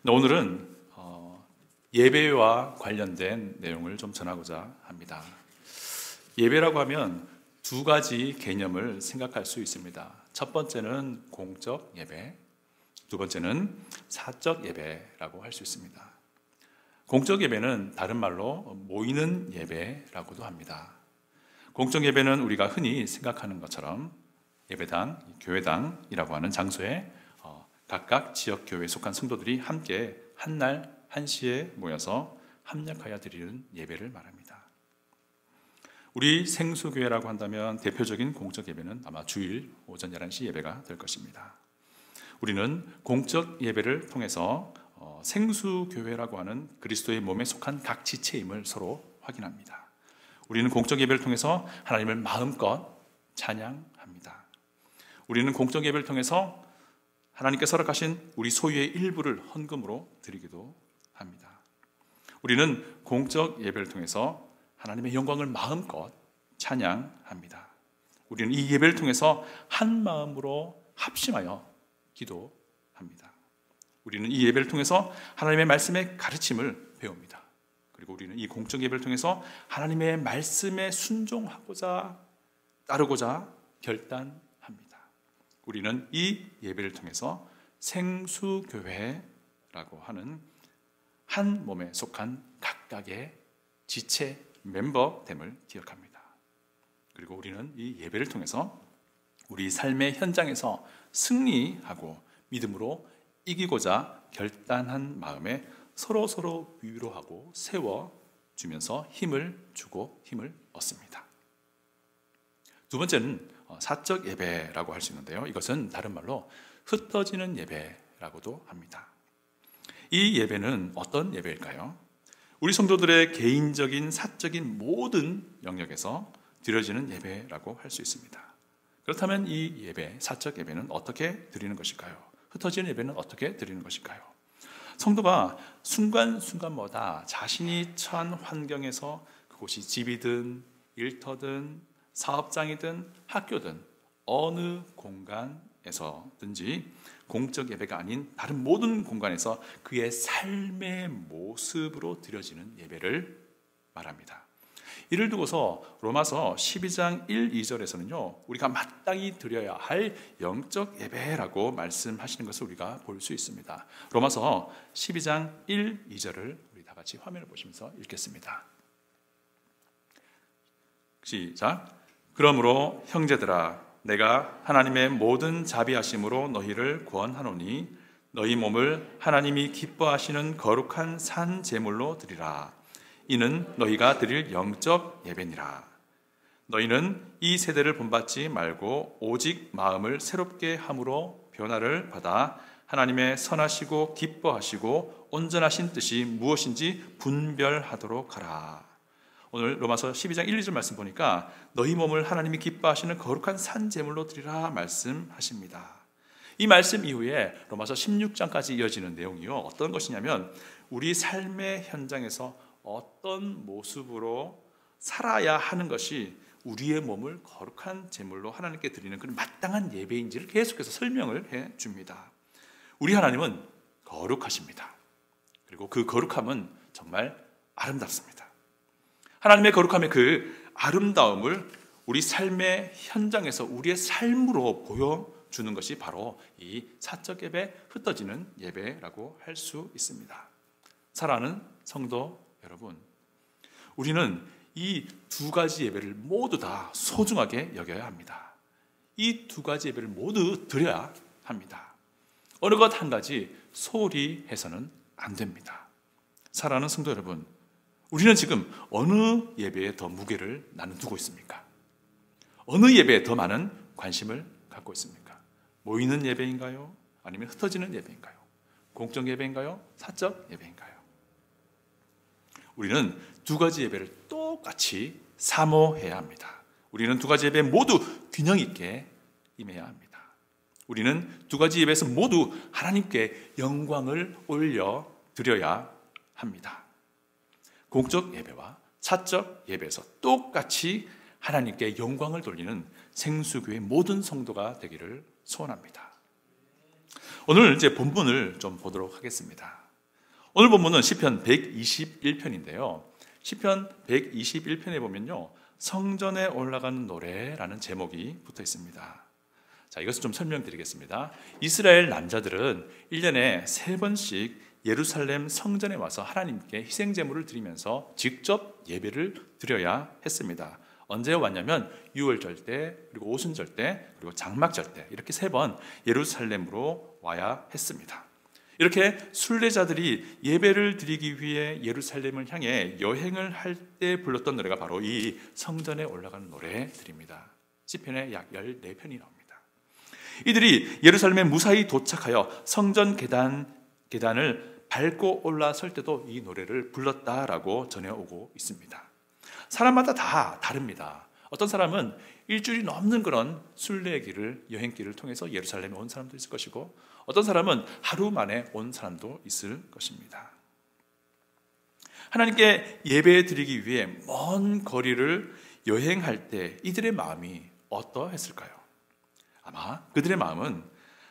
오늘은 예배와 관련된 내용을 좀 전하고자 합니다. 예배라고 하면 두 가지 개념을 생각할 수 있습니다. 첫 번째는 공적 예배, 두 번째는 사적 예배라고 할 수 있습니다. 공적 예배는 다른 말로 모이는 예배라고도 합니다. 공적 예배는 우리가 흔히 생각하는 것처럼 예배당, 교회당이라고 하는 장소에 각각 지역 교회에 속한 성도들이 함께 한날 한시에 모여서 합력하여 드리는 예배를 말합니다. 우리 생수교회라고 한다면 대표적인 공적 예배는 아마 주일 오전 11시 예배가 될 것입니다. 우리는 공적 예배를 통해서 생수교회라고 하는 그리스도의 몸에 속한 각 지체임을 서로 확인합니다. 우리는 공적 예배를 통해서 하나님을 마음껏 찬양합니다. 우리는 공적 예배를 통해서 하나님께서 허락하신 우리 소유의 일부를 헌금으로 드리기도 합니다. 우리는 공적 예배를 통해서 하나님의 영광을 마음껏 찬양합니다. 우리는 이 예배를 통해서 한 마음으로 합심하여 기도합니다. 우리는 이 예배를 통해서 하나님의 말씀의 가르침을 배웁니다. 그리고 우리는 이 공적 예배를 통해서 하나님의 말씀에 순종하고자 따르고자 결단합니다. 우리는 이 예배를 통해서 생수교회라고 하는 한 몸에 속한 각각의 지체 멤버됨을 기억합니다. 그리고 우리는 이 예배를 통해서 우리 삶의 현장에서 승리하고 믿음으로 이기고자 결단한 마음에 서로 위로하고 세워주면서 힘을 주고 힘을 얻습니다. 두 번째는 사적 예배라고 할 수 있는데요. 이것은 다른 말로 흩어지는 예배라고도 합니다. 이 예배는 어떤 예배일까요? 우리 성도들의 개인적인 사적인 모든 영역에서 드려지는 예배라고 할 수 있습니다. 그렇다면 이 예배, 사적 예배는 어떻게 드리는 것일까요? 흩어지는 예배는 어떻게 드리는 것일까요? 성도가 순간순간마다 자신이 처한 환경에서 그곳이 집이든 일터든 사업장이든 학교든 어느 공간에서든지 공적 예배가 아닌 다른 모든 공간에서 그의 삶의 모습으로 드려지는 예배를 말합니다. 이를 두고서 로마서 12장 1, 2절에서는요 우리가 마땅히 드려야 할 영적 예배라고 말씀하시는 것을 우리가 볼 수 있습니다. 로마서 12장 1, 2절을 우리 다 같이 화면을 보시면서 읽겠습니다. 시작. 그러므로 형제들아 내가 하나님의 모든 자비하심으로 너희를 구원하노니 너희 몸을 하나님이 기뻐하시는 거룩한 산 제물로 드리라. 이는 너희가 드릴 영적 예배니라. 너희는 이 세대를 본받지 말고 오직 마음을 새롭게 함으로 변화를 받아 하나님의 선하시고 기뻐하시고 온전하신 뜻이 무엇인지 분별하도록 하라. 오늘 로마서 12장 1, 2절 말씀 보니까 너희 몸을 하나님이 기뻐하시는 거룩한 산 제물로 드리라 말씀하십니다. 이 말씀 이후에 로마서 16장까지 이어지는 내용이요 어떤 것이냐면 우리 삶의 현장에서 어떤 모습으로 살아야 하는 것이 우리의 몸을 거룩한 제물로 하나님께 드리는 그런 마땅한 예배인지를 계속해서 설명을 해줍니다. 우리 하나님은 거룩하십니다. 그리고 그 거룩함은 정말 아름답습니다. 하나님의 거룩함의 그 아름다움을 우리 삶의 현장에서 우리의 삶으로 보여주는 것이 바로 이 사적 예배, 흩어지는 예배라고 할 수 있습니다. 사랑하는 성도 여러분, 우리는 이 두 가지 예배를 모두 다 소중하게 여겨야 합니다. 이 두 가지 예배를 모두 드려야 합니다. 어느 것 한 가지 소홀히 해서는 안 됩니다. 사랑하는 성도 여러분, 우리는 지금 어느 예배에 더 무게를 나눠두고 있습니까? 어느 예배에 더 많은 관심을 갖고 있습니까? 모이는 예배인가요? 아니면 흩어지는 예배인가요? 공적 예배인가요? 사적 예배인가요? 우리는 두 가지 예배를 똑같이 사모해야 합니다. 우리는 두 가지 예배 모두 균형 있게 임해야 합니다. 우리는 두 가지 예배에서 모두 하나님께 영광을 올려드려야 합니다. 공적 예배와 사적 예배에서 똑같이 하나님께 영광을 돌리는 생수교회 모든 성도가 되기를 소원합니다. 오늘 이제 본문을 좀 보도록 하겠습니다. 오늘 본문은 시편 121편인데요. 시편 121편에 보면요, 성전에 올라가는 노래라는 제목이 붙어 있습니다. 자, 이것을 좀 설명드리겠습니다. 이스라엘 남자들은 1년에 3번씩 예루살렘 성전에 와서 하나님께 희생 제물을 드리면서 직접 예배를 드려야 했습니다. 언제 왔냐면 유월절 때, 그리고 오순절 때, 그리고 장막절 때, 이렇게 3번 예루살렘으로 와야 했습니다. 이렇게 순례자들이 예배를 드리기 위해 예루살렘을 향해 여행을 할 때 불렀던 노래가 바로 이 성전에 올라가는 노래들입니다. 시편에 약 14편이 나옵니다. 이들이 예루살렘에 무사히 도착하여 성전 계단을 밟고 올라설 때도 이 노래를 불렀다라고 전해오고 있습니다. 사람마다 다 다릅니다. 어떤 사람은 일주일이 넘는 그런 순례길을, 여행길을 통해서 예루살렘에 온 사람도 있을 것이고, 어떤 사람은 하루 만에 온 사람도 있을 것입니다. 하나님께 예배 드리기 위해 먼 거리를 여행할 때 이들의 마음이 어떠했을까요? 아마 그들의 마음은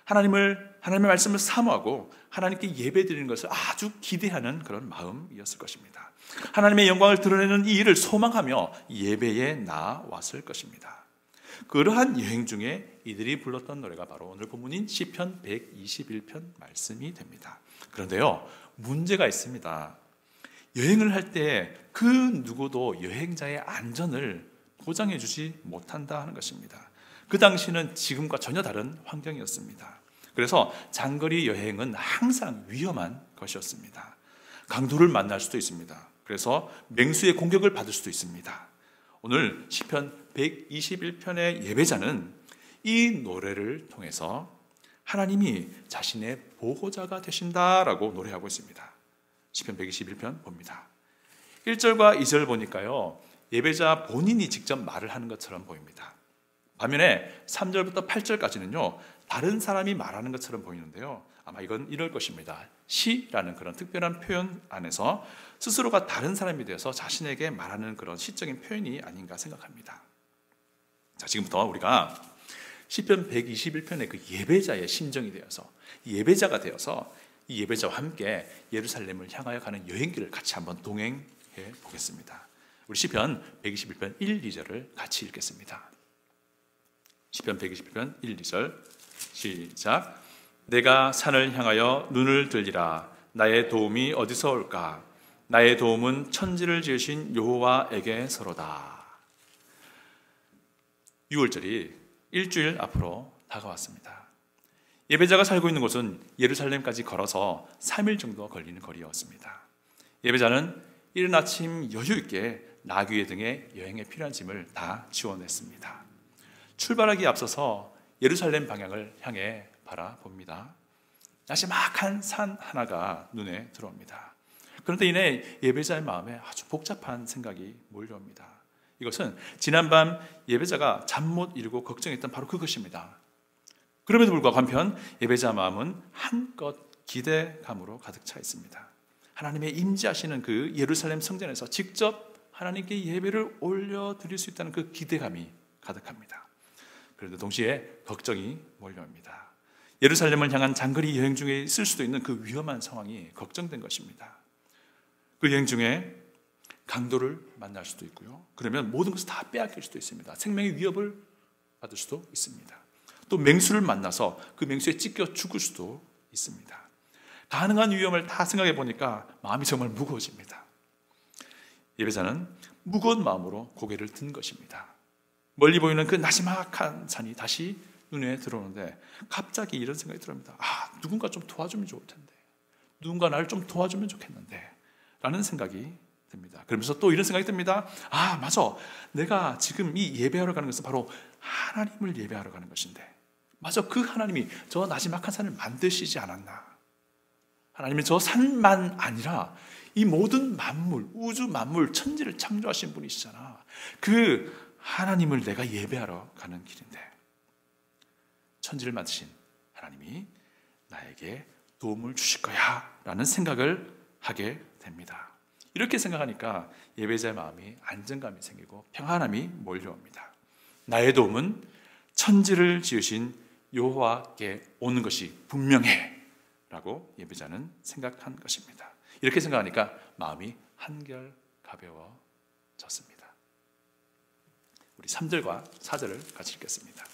하나님의 말씀을 사모하고 하나님께 예배 드리는 것을 아주 기대하는 그런 마음이었을 것입니다. 하나님의 영광을 드러내는 이 일을 소망하며 예배에 나왔을 것입니다. 그러한 여행 중에 이들이 불렀던 노래가 바로 오늘 본문인 시편 121편 말씀이 됩니다. 그런데요, 문제가 있습니다. 여행을 할 때 그 누구도 여행자의 안전을 보장해 주지 못한다 하는 것입니다. 그 당시는 지금과 전혀 다른 환경이었습니다. 그래서 장거리 여행은 항상 위험한 것이었습니다. 강도를 만날 수도 있습니다. 그래서 맹수의 공격을 받을 수도 있습니다. 오늘 시편 121편의 예배자는 이 노래를 통해서 하나님이 자신의 보호자가 되신다라고 노래하고 있습니다. 시편 121편 봅니다. 1절과 2절 보니까요, 예배자 본인이 직접 말을 하는 것처럼 보입니다. 반면에 3절부터 8절까지는요, 다른 사람이 말하는 것처럼 보이는데요, 아마 이건 이럴 것입니다. 시라는 그런 특별한 표현 안에서 스스로가 다른 사람이 되어서 자신에게 말하는 그런 시적인 표현이 아닌가 생각합니다. 자, 지금부터 우리가 시편 121편의 그 예배자의 심정이 되어서, 예배자가 되어서 이 예배자와 함께 예루살렘을 향하여 가는 여행길을 같이 한번 동행해 보겠습니다. 우리 시편 121편 1, 2절을 같이 읽겠습니다. 시편 121편 1, 2절 시작. 내가 산을 향하여 눈을 들리라. 나의 도움이 어디서 올까? 나의 도움은 천지를 지으신 여호와에게서로다. 6월절이 일주일 앞으로 다가왔습니다. 예배자가 살고 있는 곳은 예루살렘까지 걸어서 3일 정도 걸리는 거리였습니다. 예배자는 이른 아침 여유 있게 나귀 등의 여행에 필요한 짐을 다 지원했습니다. 출발하기에 앞서서 예루살렘 방향을 향해 바라봅니다. 나지막한 산 하나가 눈에 들어옵니다. 그런데 이내 예배자의 마음에 아주 복잡한 생각이 몰려옵니다. 이것은 지난밤 예배자가 잠 못 이루고 걱정했던 바로 그것입니다. 그럼에도 불구하고 한편 예배자 마음은 한껏 기대감으로 가득 차 있습니다. 하나님의 임재하시는 그 예루살렘 성전에서 직접 하나님께 예배를 올려드릴 수 있다는 그 기대감이 가득합니다. 그런데 동시에 걱정이 몰려옵니다. 예루살렘을 향한 장거리 여행 중에 있을 수도 있는 그 위험한 상황이 걱정된 것입니다. 그 여행 중에 강도를 만날 수도 있고요. 그러면 모든 것을 다 빼앗길 수도 있습니다. 생명의 위협을 받을 수도 있습니다. 또 맹수를 만나서 그 맹수에 찢겨 죽을 수도 있습니다. 가능한 위험을 다 생각해 보니까 마음이 정말 무거워집니다. 예배자는 무거운 마음으로 고개를 든 것입니다. 멀리 보이는 그 나지막한 산이 다시 눈에 들어오는데 갑자기 이런 생각이 들어옵니다. 누군가 좀 도와주면 좋을 텐데, 누군가 나를 좀 도와주면 좋겠는데 라는 생각이 듭니다. 그러면서 또 이런 생각이 듭니다. 맞아, 내가 지금 이 예배하러 가는 것은 바로 하나님을 예배하러 가는 것인데, 맞아, 그 하나님이 저 나지막한 산을 만드시지 않았나. 하나님은 저 산만 아니라 이 모든 만물, 우주 만물, 천지를 창조하신 분이시잖아. 그 하나님을 내가 예배하러 가는 길인데, 천지를 만드신 하나님이 나에게 도움을 주실 거야 라는 생각을 하게 됩니다. 이렇게 생각하니까 예배자의 마음이 안정감이 생기고 평안함이 몰려옵니다. 나의 도움은 천지를 지으신 여호와께 오는 것이 분명해 라고 예배자는 생각한 것입니다. 이렇게 생각하니까 마음이 한결 가벼워졌습니다. 우리 3절과 4절을 같이 읽겠습니다.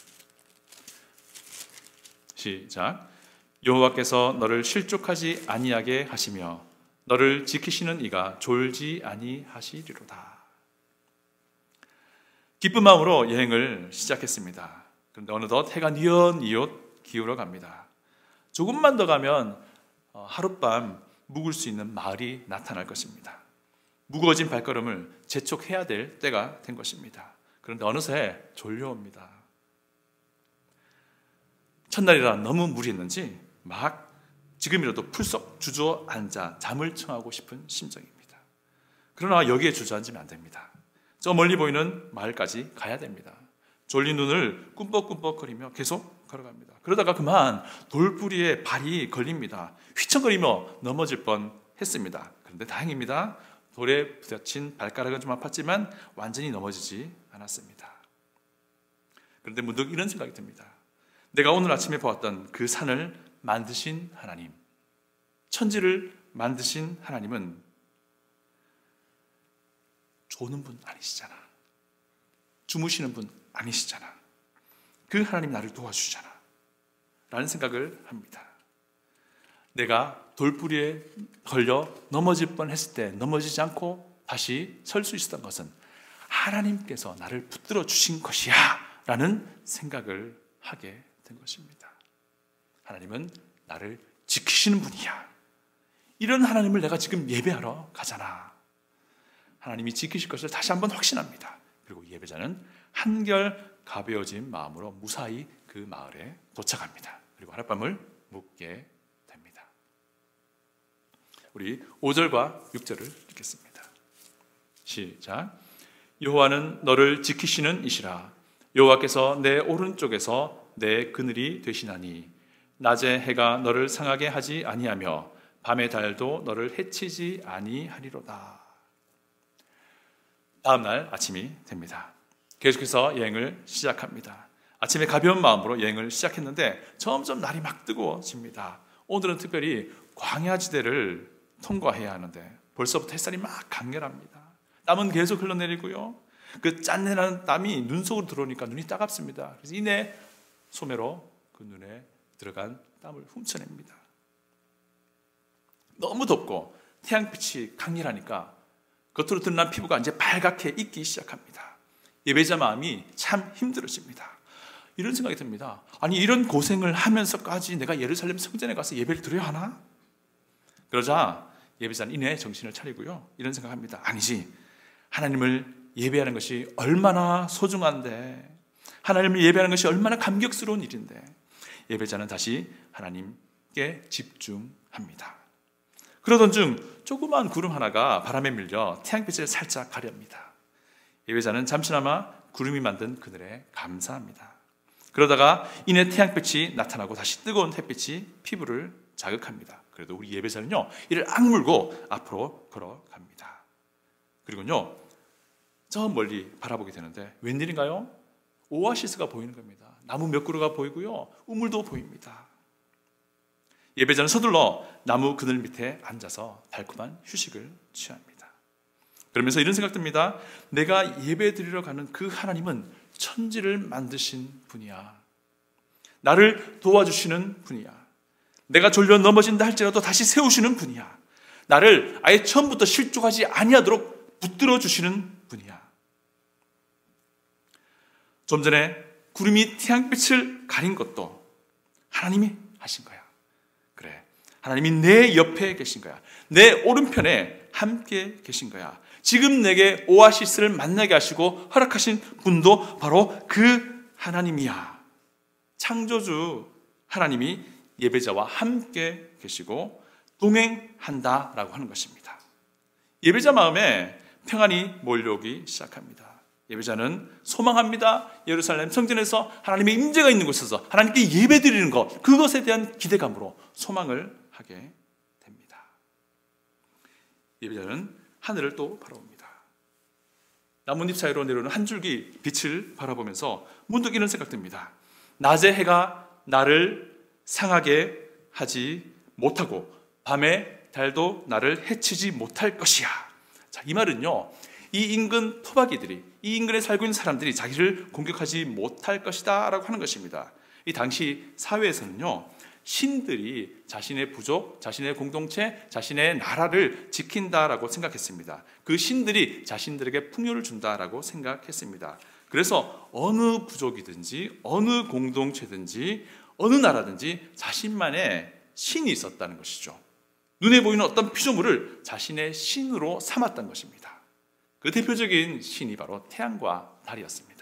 시작. 여호와께서 너를 실족하지 아니하게 하시며 너를 지키시는 이가 졸지 아니하시리로다. 기쁜 마음으로 여행을 시작했습니다. 그런데 어느덧 해가 뉘엿뉘엿 기울어 갑니다. 조금만 더 가면 하룻밤 묵을 수 있는 마을이 나타날 것입니다. 무거워진 발걸음을 재촉해야 될 때가 된 것입니다. 그런데 어느새 졸려옵니다. 첫날이라 너무 무리했는지 막 지금이라도 풀썩 주저앉아 잠을 청하고 싶은 심정입니다. 그러나 여기에 주저앉으면 안 됩니다. 저 멀리 보이는 마을까지 가야 됩니다. 졸린 눈을 꿈뻑꿈뻑거리며 계속 걸어갑니다. 그러다가 그만 돌부리에 발이 걸립니다. 휘청거리며 넘어질 뻔했습니다. 그런데 다행입니다. 돌에 부딪힌 발가락은 좀 아팠지만 완전히 넘어지지 않았습니다. 그런데 문득 이런 생각이 듭니다. 내가 오늘 아침에 보았던 그 산을 만드신 하나님, 천지를 만드신 하나님은 조는 분 아니시잖아. 주무시는 분 아니시잖아. 그 하나님 나를 도와주잖아. 라는 생각을 합니다. 내가 돌부리에 걸려 넘어질 뻔했을 때 넘어지지 않고 다시 설 수 있었던 것은 하나님께서 나를 붙들어 주신 것이야 라는 생각을 하게 된 것입니다. 하나님은 나를 지키시는 분이야. 이런 하나님을 내가 지금 예배하러 가잖아. 하나님이 지키실 것을 다시 한번 확신합니다. 그리고 예배자는 한결 가벼워진 마음으로 무사히 그 마을에 도착합니다. 그리고 하룻밤을 묵게 됩니다. 우리 5절과 6절을 읽겠습니다. 시작. 여호와는 너를 지키시는 이시라. 여호와께서 내 오른쪽에서 내 그늘이 되시나니 낮에 해가 너를 상하게 하지 아니하며 밤의 달도 너를 해치지 아니하리로다. 다음 날 아침이 됩니다. 계속해서 여행을 시작합니다. 아침에 가벼운 마음으로 여행을 시작했는데 점점 날이 막 뜨거워집니다. 오늘은 특별히 광야지대를 통과해야 하는데 벌써부터 햇살이 막 강렬합니다. 땀은 계속 흘러내리고요. 그 짠내나는 땀이 눈 속으로 들어오니까 눈이 따갑습니다. 그래서 이내 소매로 그 눈에 들어간 땀을 훔쳐냅니다. 너무 덥고 태양빛이 강렬하니까 겉으로 드러난 피부가 이제 빨갛게 익기 시작합니다. 예배자 마음이 참 힘들어집니다. 이런 생각이 듭니다. 아니 이런 고생을 하면서까지 내가 예루살렘 성전에 가서 예배를 드려야 하나? 그러자 예배자는 이내 정신을 차리고요. 이런 생각합니다. 아니지. 하나님을 예배하는 것이 얼마나 소중한데, 하나님을 예배하는 것이 얼마나 감격스러운 일인데, 예배자는 다시 하나님께 집중합니다. 그러던 중 조그마한 구름 하나가 바람에 밀려 태양빛을 살짝 가렵니다. 예배자는 잠시나마 구름이 만든 그늘에 감사합니다. 그러다가 이내 태양빛이 나타나고 다시 뜨거운 햇빛이 피부를 자극합니다. 그래도 우리 예배자는요, 이를 악물고 앞으로 걸어갑니다. 그리고요, 저 멀리 바라보게 되는데 웬일인가요? 오아시스가 보이는 겁니다. 나무 몇 그루가 보이고요, 우물도 보입니다. 예배자는 서둘러 나무 그늘 밑에 앉아서 달콤한 휴식을 취합니다. 그러면서 이런 생각 듭니다. 내가 예배 드리러 가는 그 하나님은 천지를 만드신 분이야. 나를 도와주시는 분이야. 내가 졸려 넘어진다 할지라도 다시 세우시는 분이야. 나를 아예 처음부터 실족하지 아니하도록 붙들어 주시는 분이야. 좀 전에 구름이 태양빛을 가린 것도 하나님이 하신 거야. 그래, 하나님이 내 옆에 계신 거야. 내 오른편에 함께 계신 거야. 지금 내게 오아시스를 만나게 하시고 허락하신 분도 바로 그 하나님이야. 창조주 하나님이 예배자와 함께 계시고 동행한다라고 하는 것입니다. 예배자 마음에 평안이 몰려오기 시작합니다. 예배자는 소망합니다. 예루살렘 성전에서 하나님의 임재가 있는 곳에서 하나님께 예배드리는 것, 그것에 대한 기대감으로 소망을 하게 됩니다. 예배자는 하늘을 또 바라봅니다. 나뭇잎 사이로 내려오는 한 줄기 빛을 바라보면서 문득 이런 생각 듭니다. 낮에 해가 나를 상하게 하지 못하고 밤에 달도 나를 해치지 못할 것이야. 자, 이 말은요, 이 인근 토박이들이, 이 인근에 살고 있는 사람들이 자기를 공격하지 못할 것이다 라고 하는 것입니다. 이 당시 사회에서는요, 신들이 자신의 부족, 자신의 공동체, 자신의 나라를 지킨다라고 생각했습니다. 그 신들이 자신들에게 풍요를 준다라고 생각했습니다. 그래서 어느 부족이든지 어느 공동체든지 어느 나라든지 자신만의 신이 있었다는 것이죠. 눈에 보이는 어떤 피조물을 자신의 신으로 삼았던 것입니다. 그 대표적인 신이 바로 태양과 달이었습니다.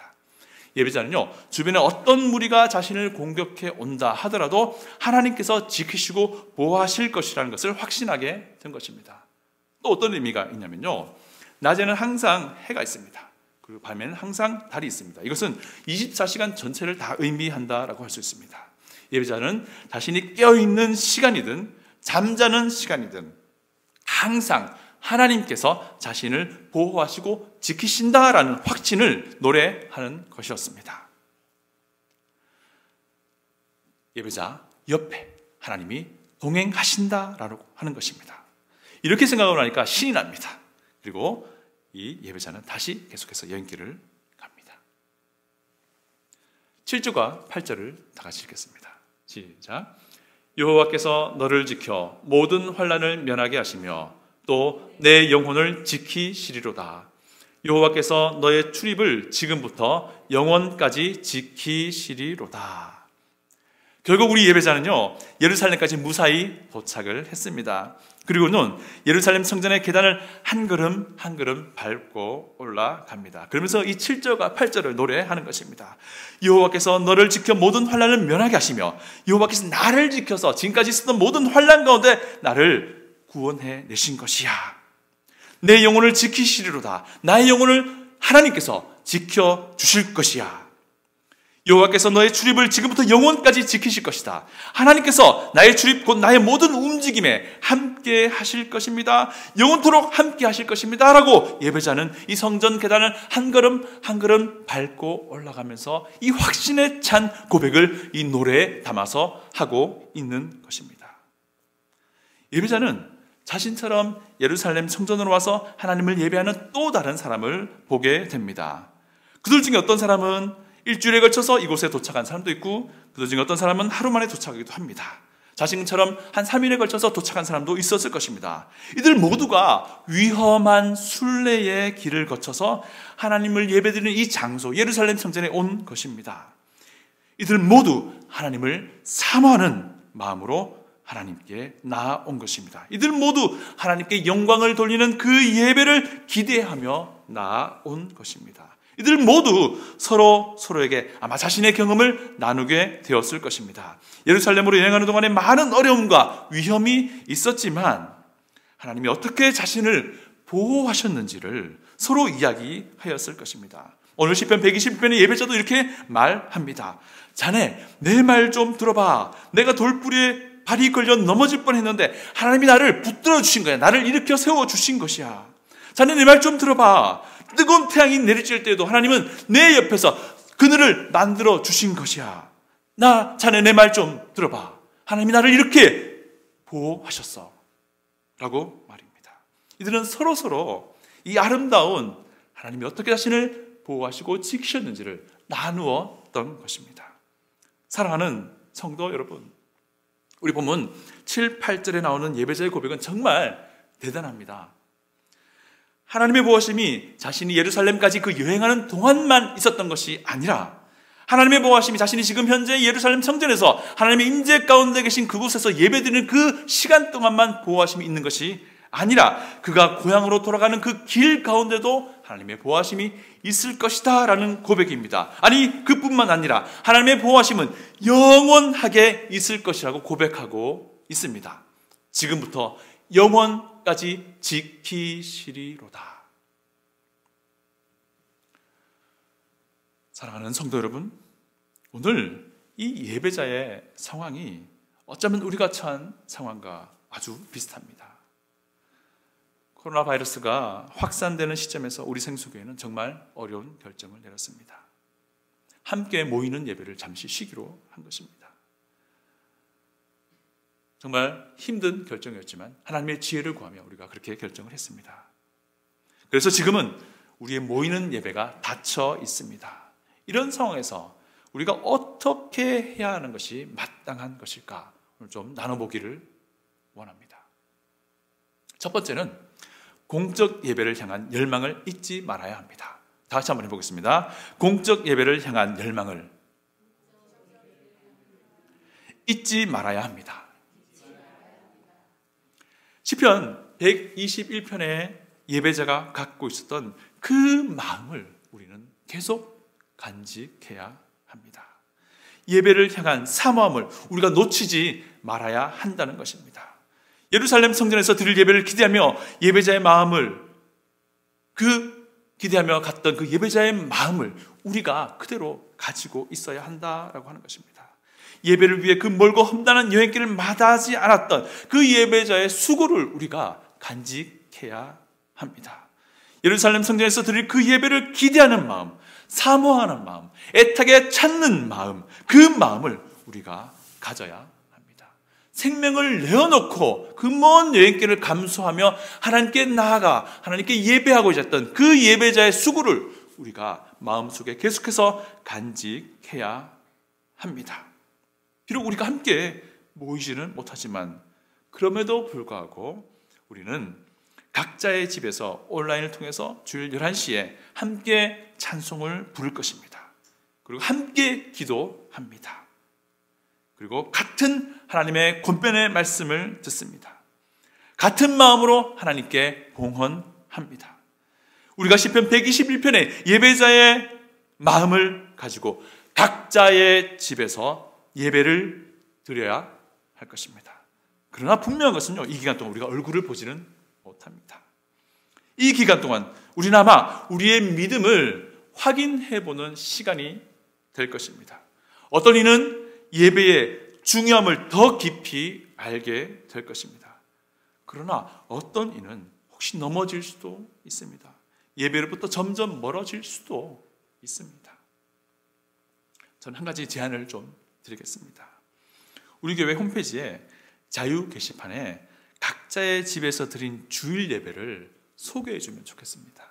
예배자는요, 주변에 어떤 무리가 자신을 공격해 온다 하더라도 하나님께서 지키시고 보호하실 것이라는 것을 확신하게 된 것입니다. 또 어떤 의미가 있냐면요, 낮에는 항상 해가 있습니다. 그리고 밤에는 항상 달이 있습니다. 이것은 24시간 전체를 다 의미한다라고 할 수 있습니다. 예배자는 자신이 깨어있는 시간이든 잠자는 시간이든 항상 하나님께서 자신을 보호하시고 지키신다라는 확신을 노래하는 것이었습니다. 예배자 옆에 하나님이 동행하신다라고 하는 것입니다. 이렇게 생각하고 나니까 신이 납니다. 그리고 이 예배자는 다시 계속해서 연기를 갑니다. 7절과 8절을 다 같이 읽겠습니다. 시작. 여호와께서 너를 지켜 모든 환난을 면하게 하시며 또 내 영혼을 지키시리로다. 여호와께서 너의 출입을 지금부터 영원까지 지키시리로다. 결국 우리 예배자는요, 예루살렘까지 무사히 도착을 했습니다. 그리고는 예루살렘 성전의 계단을 한 걸음 한 걸음 밟고 올라갑니다. 그러면서 이 7절과 8절을 노래하는 것입니다. 여호와께서 너를 지켜 모든 환난을 면하게 하시며, 여호와께서 나를 지켜서 지금까지 있었던 모든 환난 가운데 나를 구원해 내신 것이야. 내 영혼을 지키시리로다. 나의 영혼을 하나님께서 지켜주실 것이야. 여호와께서 너의 출입을 지금부터 영원까지 지키실 것이다. 하나님께서 나의 출입 곧 나의 모든 움직임에 함께 하실 것입니다. 영원토록 함께 하실 것입니다 라고 예배자는 이 성전 계단을 한 걸음 한 걸음 밟고 올라가면서 이 확신에 찬 고백을 이 노래에 담아서 하고 있는 것입니다. 예배자는 자신처럼 예루살렘 성전으로 와서 하나님을 예배하는 또 다른 사람을 보게 됩니다. 그들 중에 어떤 사람은 일주일에 걸쳐서 이곳에 도착한 사람도 있고, 그들 중에 어떤 사람은 하루 만에 도착하기도 합니다. 자신처럼 한 3일에 걸쳐서 도착한 사람도 있었을 것입니다. 이들 모두가 위험한 순례의 길을 거쳐서 하나님을 예배드리는 이 장소 예루살렘 성전에 온 것입니다. 이들 모두 하나님을 사모하는 마음으로 하나님께 나아온 것입니다. 이들 모두 하나님께 영광을 돌리는 그 예배를 기대하며 나아온 것입니다. 이들 모두 서로에게 아마 자신의 경험을 나누게 되었을 것입니다. 예루살렘으로 여행하는 동안에 많은 어려움과 위험이 있었지만 하나님이 어떻게 자신을 보호하셨는지를 서로 이야기하였을 것입니다. 오늘 시편 120편의 예배자도 이렇게 말합니다. 자네, 내 말 좀 들어봐. 내가 돌부리에 발이 걸려 넘어질 뻔했는데 하나님이 나를 붙들어 주신 거야. 나를 일으켜 세워 주신 것이야. 자네, 내 말 좀 들어봐. 뜨거운 태양이 내리칠 때에도 하나님은 내 옆에서 그늘을 만들어 주신 것이야. 자네, 내 말 좀 들어봐. 하나님이 나를 이렇게 보호하셨어 라고 말입니다. 이들은 서로 이 아름다운 하나님이 어떻게 자신을 보호하시고 지키셨는지를 나누었던 것입니다. 사랑하는 성도 여러분, 우리 본문 7, 8절에 나오는 예배자의 고백은 정말 대단합니다. 하나님의 보호하심이 자신이 예루살렘까지 그 여행하는 동안만 있었던 것이 아니라 하나님의 보호하심이 자신이 지금 현재 예루살렘 성전에서 하나님의 임재 가운데 계신 그곳에서 예배드리는 그 시간 동안만 보호하심이 있는 것이 아니라 그가 고향으로 돌아가는 그 길 가운데도 하나님의 보호하심이 있을 것이다 라는 고백입니다. 아니, 그뿐만 아니라 하나님의 보호하심은 영원하게 있을 것이라고 고백하고 있습니다. 지금부터 영원까지 지키시리로다. 사랑하는 성도 여러분, 오늘 이 예배자의 상황이 어쩌면 우리가 처한 상황과 아주 비슷합니다. 코로나 바이러스가 확산되는 시점에서 우리 생수교회는 정말 어려운 결정을 내렸습니다. 함께 모이는 예배를 잠시 쉬기로 한 것입니다. 정말 힘든 결정이었지만 하나님의 지혜를 구하며 우리가 그렇게 결정을 했습니다. 그래서 지금은 우리의 모이는 예배가 닫혀 있습니다. 이런 상황에서 우리가 어떻게 해야 하는 것이 마땅한 것일까? 오늘 좀 나눠보기를 원합니다. 첫 번째는 공적 예배를 향한 열망을 잊지 말아야 합니다. 다 같이 한번 해보겠습니다. 공적 예배를 향한 열망을 잊지 말아야 합니다. 시편 121편의 예배자가 갖고 있었던 그 마음을 우리는 계속 간직해야 합니다. 예배를 향한 사모함을 우리가 놓치지 말아야 한다는 것입니다. 예루살렘 성전에서 드릴 예배를 기대하며 예배자의 마음을 기대하며 갔던 그 예배자의 마음을 우리가 그대로 가지고 있어야 한다라고 하는 것입니다. 예배를 위해 그 멀고 험난한 여행길을 마다하지 않았던 그 예배자의 수고를 우리가 간직해야 합니다. 예루살렘 성전에서 드릴 그 예배를 기대하는 마음, 사모하는 마음, 애타게 찾는 마음, 그 마음을 우리가 가져야 합니다. 생명을 내어놓고 그 먼 여행길을 감수하며 하나님께 나아가 하나님께 예배하고 있었던 그 예배자의 수고를 우리가 마음속에 계속해서 간직해야 합니다. 비록 우리가 함께 모이지는 못하지만 그럼에도 불구하고 우리는 각자의 집에서 온라인을 통해서 주일 11시에 함께 찬송을 부를 것입니다. 그리고 함께 기도합니다. 그리고 같은 하나님의 권변의 말씀을 듣습니다. 같은 마음으로 하나님께 봉헌합니다. 우리가 시편 121편의 예배자의 마음을 가지고 각자의 집에서 예배를 드려야 할 것입니다. 그러나 분명한 것은요, 이 기간 동안 우리가 얼굴을 보지는 못합니다. 이 기간 동안 우리는 아마 우리의 믿음을 확인해보는 시간이 될 것입니다. 어떤 이는 예배의 중요함을 더 깊이 알게 될 것입니다. 그러나 어떤 이는 혹시 넘어질 수도 있습니다. 예배로부터 점점 멀어질 수도 있습니다. 저는 한 가지 제안을 좀 드리겠습니다. 우리 교회 홈페이지에 자유 게시판에 각자의 집에서 드린 주일 예배를 소개해 주면 좋겠습니다.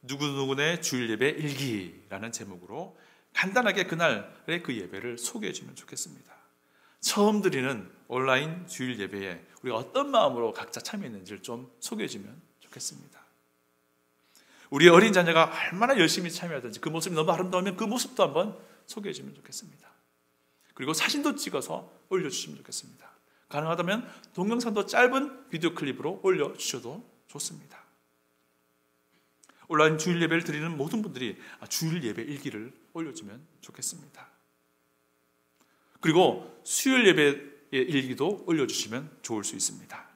누구누구의 주일 예배 일기라는 제목으로 간단하게 그날의 그 예배를 소개해 주면 좋겠습니다. 처음 드리는 온라인 주일 예배에 우리가 어떤 마음으로 각자 참여했는지를 좀 소개해 주면 좋겠습니다. 우리 어린 자녀가 얼마나 열심히 참여하든지 그 모습이 너무 아름다우면 그 모습도 한번 소개해 주면 좋겠습니다. 그리고 사진도 찍어서 올려주시면 좋겠습니다. 가능하다면 동영상도 짧은 비디오 클립으로 올려주셔도 좋습니다. 온라인 주일 예배를 드리는 모든 분들이 주일 예배 일기를 올려주면 좋겠습니다. 그리고 수요일 예배의 일기도 올려주시면 좋을 수 있습니다.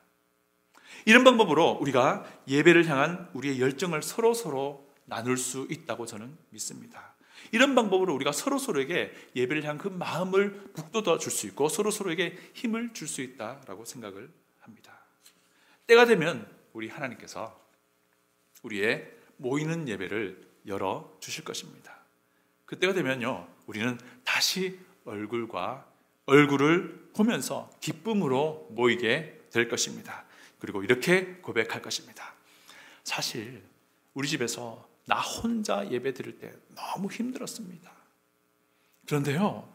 이런 방법으로 우리가 예배를 향한 우리의 열정을 서로 나눌 수 있다고 저는 믿습니다. 이런 방법으로 우리가 서로에게 예배를 향한 그 마음을 북돋아 줄 수 있고 서로에게 힘을 줄 수 있다라고 생각을 합니다. 때가 되면 우리 하나님께서 우리의 모이는 예배를 열어 주실 것입니다. 그때가 되면요, 우리는 다시 얼굴을 보면서 기쁨으로 모이게 될 것입니다. 그리고 이렇게 고백할 것입니다. 사실 우리 집에서 나 혼자 예배 드릴 때 너무 힘들었습니다. 그런데요,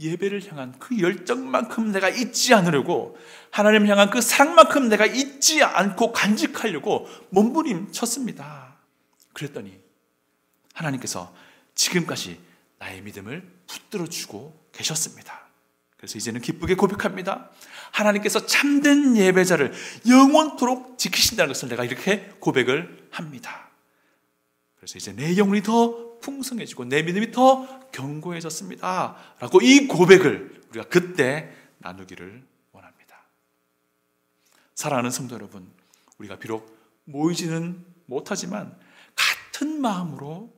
예배를 향한 그 열정만큼 내가 잊지 않으려고, 하나님을 향한 그 사랑만큼 내가 잊지 않고 간직하려고 몸부림쳤습니다. 그랬더니 하나님께서 지금까지 나의 믿음을 붙들어 주고 계셨습니다. 그래서 이제는 기쁘게 고백합니다. 하나님께서 참된 예배자를 영원토록 지키신다는 것을 내가 이렇게 고백을 합니다. 그래서 이제 내 영혼이 더 풍성해지고 내 믿음이 더 견고해졌습니다 라고 이 고백을 우리가 그때 나누기를 원합니다. 사랑하는 성도 여러분, 우리가 비록 모이지는 못하지만 같은 마음으로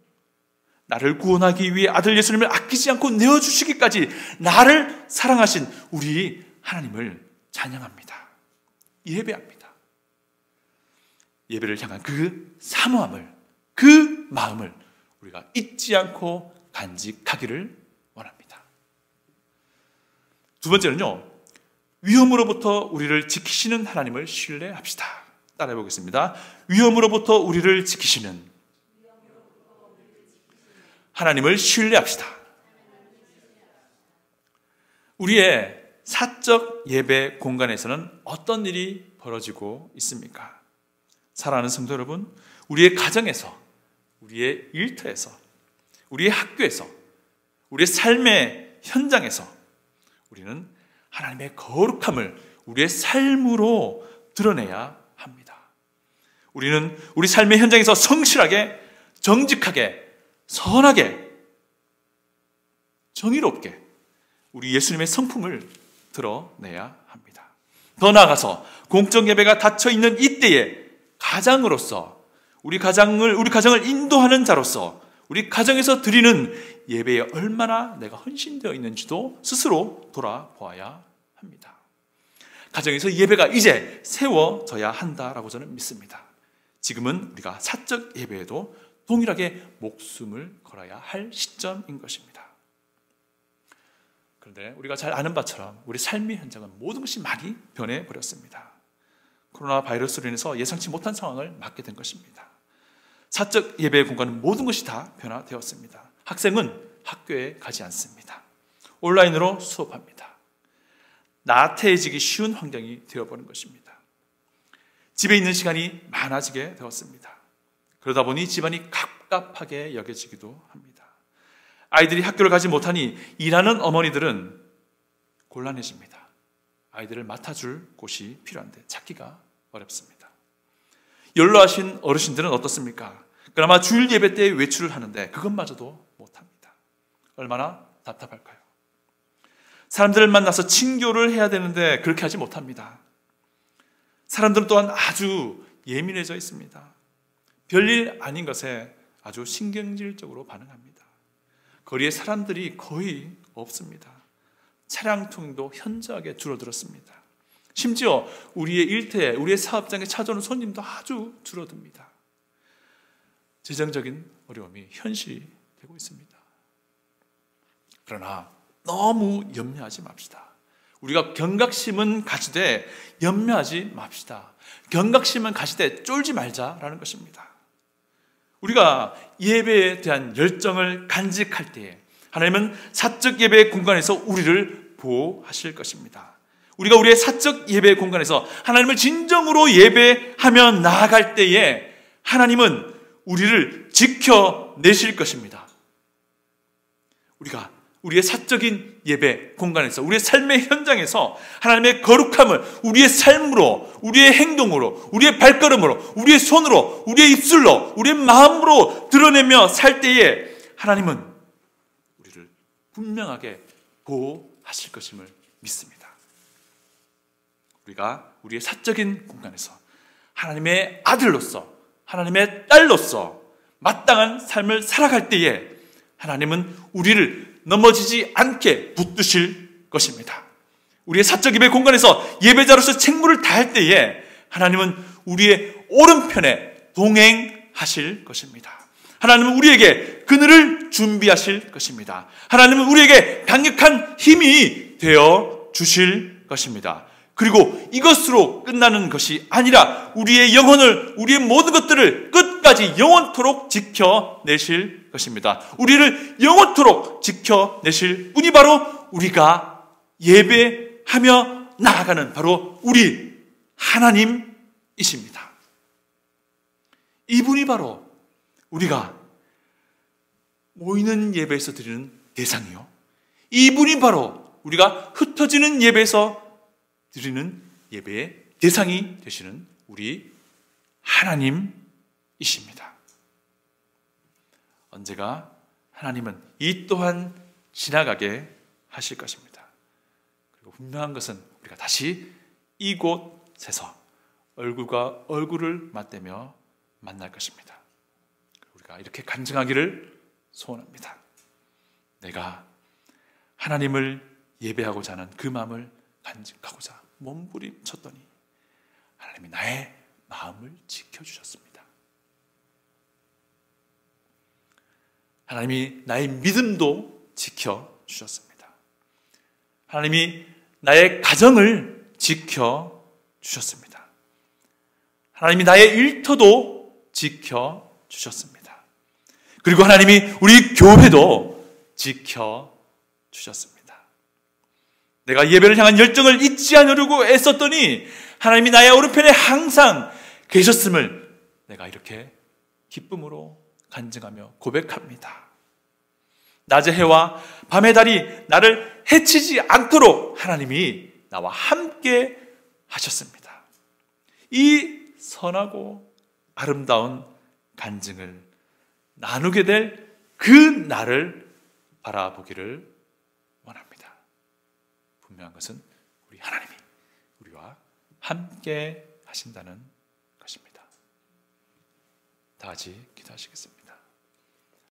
나를 구원하기 위해 아들 예수님을 아끼지 않고 내어주시기까지 나를 사랑하신 우리 하나님을 찬양합니다. 예배합니다. 예배를 향한 그 사모함을, 그 마음을 우리가 잊지 않고 간직하기를 원합니다. 두 번째는요, 위험으로부터 우리를 지키시는 하나님을 신뢰합시다. 따라해 보겠습니다. 위험으로부터 우리를 지키시는 하나님을 신뢰합시다. 우리의 사적 예배 공간에서는 어떤 일이 벌어지고 있습니까? 사랑하는 성도 여러분, 우리의 가정에서, 우리의 일터에서, 우리의 학교에서, 우리의 삶의 현장에서 우리는 하나님의 거룩함을 우리의 삶으로 드러내야 합니다. 우리는 우리 삶의 현장에서 성실하게, 정직하게, 선하게, 정의롭게 우리 예수님의 성품을 드러내야 합니다. 더 나아가서 공적 예배가 닫혀 있는 이때에 가장으로서 우리 가정을 인도하는 자로서 우리 가정에서 드리는 예배에 얼마나 내가 헌신되어 있는지도 스스로 돌아보아야 합니다. 가정에서 예배가 이제 세워져야 한다라고 저는 믿습니다. 지금은 우리가 사적 예배에도 동일하게 목숨을 걸어야 할 시점인 것입니다. 그런데 우리가 잘 아는 바처럼 우리 삶의 현장은 모든 것이 많이 변해버렸습니다. 코로나 바이러스로 인해서 예상치 못한 상황을 맞게 된 것입니다. 사적 예배의 공간은 모든 것이 다 변화되었습니다. 학생은 학교에 가지 않습니다. 온라인으로 수업합니다. 나태해지기 쉬운 환경이 되어버린 것입니다. 집에 있는 시간이 많아지게 되었습니다. 그러다 보니 집안이 갑갑하게 여겨지기도 합니다. 아이들이 학교를 가지 못하니 일하는 어머니들은 곤란해집니다. 아이들을 맡아줄 곳이 필요한데 찾기가 어렵습니다. 연로하신 어르신들은 어떻습니까? 그나마 주일 예배 때 외출을 하는데 그것마저도 못합니다. 얼마나 답답할까요? 사람들을 만나서 친교를 해야 되는데 그렇게 하지 못합니다. 사람들은 또한 아주 예민해져 있습니다. 별일 아닌 것에 아주 신경질적으로 반응합니다. 거리에 사람들이 거의 없습니다. 차량 통행도 현저하게 줄어들었습니다. 심지어 우리의 일터에, 우리의 사업장에 찾아오는 손님도 아주 줄어듭니다. 재정적인 어려움이 현실이 되고 있습니다. 그러나 너무 염려하지 맙시다. 우리가 경각심은 가지되 염려하지 맙시다. 경각심은 가지되 쫄지 말자라는 것입니다. 우리가 예배에 대한 열정을 간직할 때에 하나님은 사적 예배의 공간에서 우리를 보호하실 것입니다. 우리가 우리의 사적 예배의 공간에서 하나님을 진정으로 예배하며 나아갈 때에 하나님은 우리를 지켜내실 것입니다. 우리가 우리의 사적인 예배 공간에서 우리의 삶의 현장에서 하나님의 거룩함을 우리의 삶으로, 우리의 행동으로, 우리의 발걸음으로, 우리의 손으로, 우리의 입술로, 우리의 마음으로 드러내며 살 때에 하나님은 우리를 분명하게 보호하실 것임을 믿습니다. 우리가 우리의 사적인 공간에서 하나님의 아들로서, 하나님의 딸로서 마땅한 삶을 살아갈 때에 하나님은 우리를 넘어지지 않게 붙드실 것입니다. 우리의 사적 예배 공간에서 예배자로서 책무를 다할 때에 하나님은 우리의 오른편에 동행하실 것입니다. 하나님은 우리에게 그늘을 준비하실 것입니다. 하나님은 우리에게 강력한 힘이 되어 주실 것입니다. 그리고 이것으로 끝나는 것이 아니라 우리의 영혼을, 우리의 모든 것들을 끝까지 영원토록 지켜내실 것입니다. 우리를 영원토록 지켜내실 분이 바로 우리가 예배하며 나아가는 바로 우리 하나님이십니다. 이분이 바로 우리가 모이는 예배에서 드리는 대상이요, 이분이 바로 우리가 흩어지는 예배에서 드리는 예배의 대상이 되시는 우리 하나님이십니다. 언제가 하나님은 이 또한 지나가게 하실 것입니다. 그리고 분명한 것은 우리가 다시 이곳에서 얼굴과 얼굴을 맞대며 만날 것입니다. 우리가 이렇게 간증하기를 소원합니다. 내가 하나님을 예배하고자 하는 그 마음을 간직하고자 몸부림쳤더니 하나님이 나의 마음을 지켜주셨습니다. 하나님이 나의 믿음도 지켜주셨습니다. 하나님이 나의 가정을 지켜주셨습니다. 하나님이 나의 일터도 지켜주셨습니다. 그리고 하나님이 우리 교회도 지켜주셨습니다. 내가 예배를 향한 열정을 잊지 않으려고 애썼더니 하나님이 나의 오른편에 항상 계셨음을 내가 이렇게 기쁨으로 간증하며 고백합니다. 낮의 해와 밤의 달이 나를 해치지 않도록 하나님이 나와 함께 하셨습니다. 이 선하고 아름다운 간증을 나누게 될 그 날을 바라보기를 원합니다. 분명한 것은 우리 하나님이 우리와 함께 하신다는 것입니다. 다 같이 기도하시겠습니다.